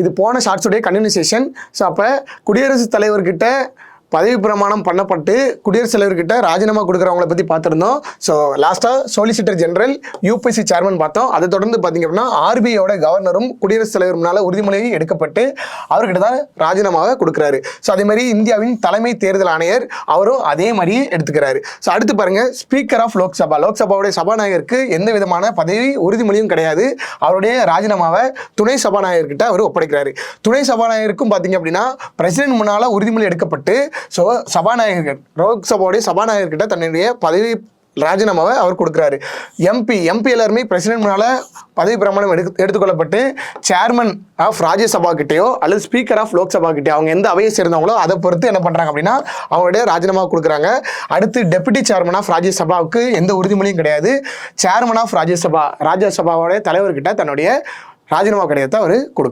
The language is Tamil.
இது போன ஷார்ட்ஸுடைய கண்டினியூசேஷன். ஸோ அப்போ குடியரசுத் தலைவர்கிட்ட பதவி பிரமாணம் பண்ணப்பட்டு குடியரசுத் தலைவர்கிட்ட ராஜினாமா கொடுக்குறவங்கள பற்றி பார்த்துருந்தோம். ஸோ லாஸ்ட்டாக சொலிசிட்டர் ஜெனரல் யூபிஎஸ்சி சேர்மன் பார்த்தோம். அதை தொடர்ந்து பார்த்தீங்க அப்படின்னா ஆர்பிஐயோட கவர்னரும் குடியரசுத் தலைவர் முன்னால் உறுதிமொழி எடுக்கப்பட்டு அவர்கிட்ட தான் ராஜினாமாவை கொடுக்குறாரு. ஸோ அதே மாதிரி இந்தியாவின் தலைமை தேர்தல் ஆணையர் அவரும் அதே மாதிரியே எடுத்துக்கிறாரு. ஸோ அடுத்து பாருங்கள், ஸ்பீக்கர் ஆஃப் லோக்சபா, லோக்சபாவுடைய சபாநாயகருக்கு எந்த விதமான பதவி உறுதிமொழியும் கிடையாது. அவருடைய ராஜினாமாவை துணை சபாநாயகர்கிட்ட அவர் ஒப்படைக்கிறாரு. துணை சபாநாயகருக்கும் பார்த்தீங்க அப்படின்னா பிரசிடென்ட் முன்னால் உறுதிமொழி எடுக்கப்பட்டு ஸோ சபாநாயகர் லோக்சபாவுடைய சபாநாயகர்கிட்ட தன்னுடைய பதவி ராஜினாமாவை அவர் கொடுக்குறாரு. எம்பி எல்லாருமே பிரசிடென்ட் முன்னால் பதவி பிரமாணம் எடுத்துக்கொள்ளப்பட்டு சேர்மன் ஆஃப் ராஜ்யசபா கிட்டேயோ அல்லது ஸ்பீக்கர் ஆஃப் லோக்சபா கிட்டேயோ அவங்க எந்த அவையை சேர்ந்தவங்களோ அதை பொறுத்து என்ன பண்ணுறாங்க அப்படின்னா அவங்களுடைய ராஜினாமா கொடுக்குறாங்க. அடுத்து டெபுட்டி சேர்மன் ஆஃப் ராஜ்யசபாவுக்கு எந்த உறுதிமொழியும் கிடையாது. சேர்மன் ஆஃப் ராஜ்யசபாவோடைய தலைவர்கிட்ட தன்னுடைய ராஜினாமா கடிதத்தை அவர் கொடுக்குறாரு.